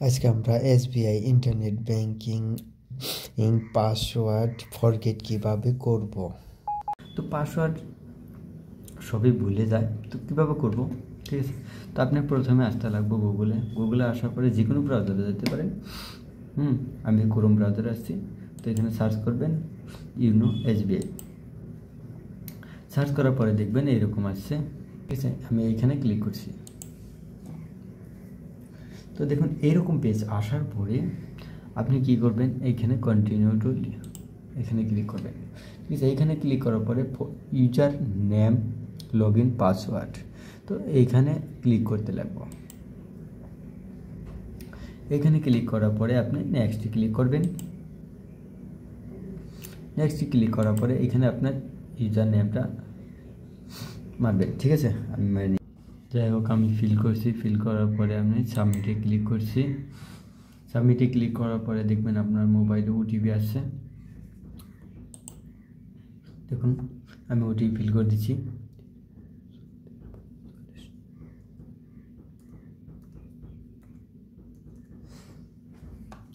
আজকে আমরা SBI internet banking password forget কিভাবে করব। তো পাসওয়ার্ড সবই ভুলে যায়, তো কীভাবে করব, ঠিক আছে। তো আপনি প্রথমে আসতে লাগবে গুগলে আসার পরে যে কোনো ব্রাউজারে যেতে পারেন। আমি ক্রোম ব্রাউজারে আসছি, তো এখানে সার্চ করবেন ইউনো এসবিআই। সার্চ করার পরে দেখবেন এইরকম আসছে, ঠিক আছে। আমি এইখানে ক্লিক করছি, তো দেখুন এইরকম পেজ আসার পরে আপনি কি করবেন, এইখানে কন্টিনিউ টু এখানে ক্লিক করবেন, ঠিক আছে। এইখানে ক্লিক করার পরে user name log in password, তো এইখানে ক্লিক করতে লাগবো। এখানে ক্লিক করার পরে আপনি নেক্সট ক্লিক করবেন। নেক্সট ক্লিক করার পরে এখানে আপনার ইউজার নেমটা মারবেন, ঠিক আছে। আমি মারি, যাই হোক আমি ফিল করছি। ফিল করার পরে আমি সাবমিটে ক্লিক করছি। সাবমিটে ক্লিক করার পরে দেখবেন আপনার মোবাইলে ওটিপি আসছে। দেখুন আমি ওটিপি ফিল করে দিচ্ছি।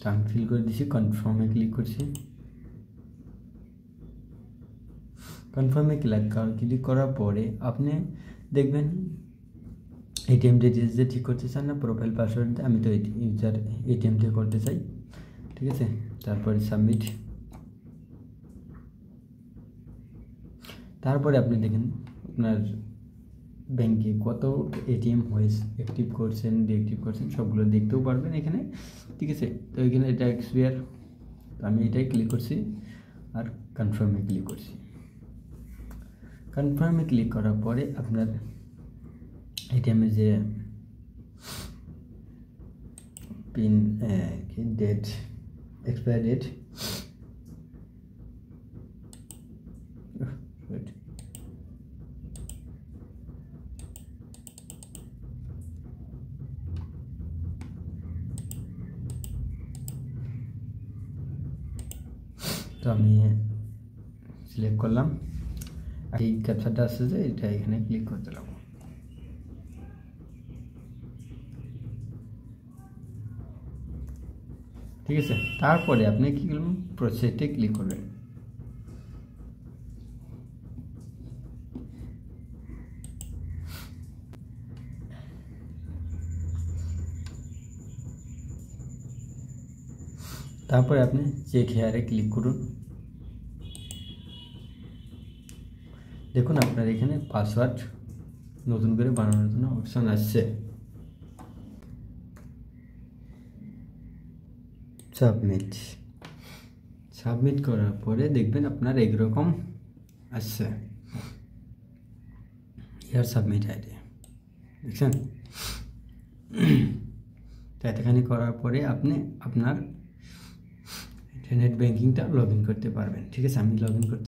আমি ফিল করে দিচ্ছি, কনফার্মে ক্লিক করছি। কনফার্মে ক্লিক করার পরে আপনি দেখবেন এটিএম ডিটেলস দিয়ে ঠিক করতে চান না প্রোফাইল পাসওয়ার্ড দিয়ে, আমি তো ইউজার এটিএম দিয়ে করতে চাই, ঠিক আছে। তারপরে সাবমিট। তারপরে আপনি দেখেন আপনার ব্যাংকে কত এটিএম হয়েছে, অ্যাক্টিভ করছেন ডিঅ্যাক্টিভ করছেন সবগুলো দেখতেও পারবেন এখানে, ঠিক আছে। তো এখানে এটা এক্সপায়ার, তো আমি এটাই ক্লিক করছি আর কনফার্মে ক্লিক করছি। কনফার্মে ক্লিক করার পরে আপনার এটিএমের যে পিন ডেট এক্সপায়ার ডেট, তো আমি সিলেক্ট করলাম। এই ক্যাপচারটা আসছে যে এটা এখানে ক্লিক করতে লাগবো, ঠিক আছে। তারপরে আপনি কি করবেন, প্রসেসে ক্লিক করবেন। তারপরে আপনি চেক হেয়ারে ক্লিক করুন। দেখুন আপনার এখানে পাসওয়ার্ড নতুন করে বানানোর জন্য অপশন আসছে। সাবমিট করার পরে দেখবেন আপনার এইরকম আসছে, ইয়ার সাবমিট আইডি, দেখছেন। তো এতখানি করার পরে আপনি আপনার ইন্টারনেট ব্যাংকিংটা লগ ইন করতে পারবেন, ঠিক আছে। আমি লগ ইন করতে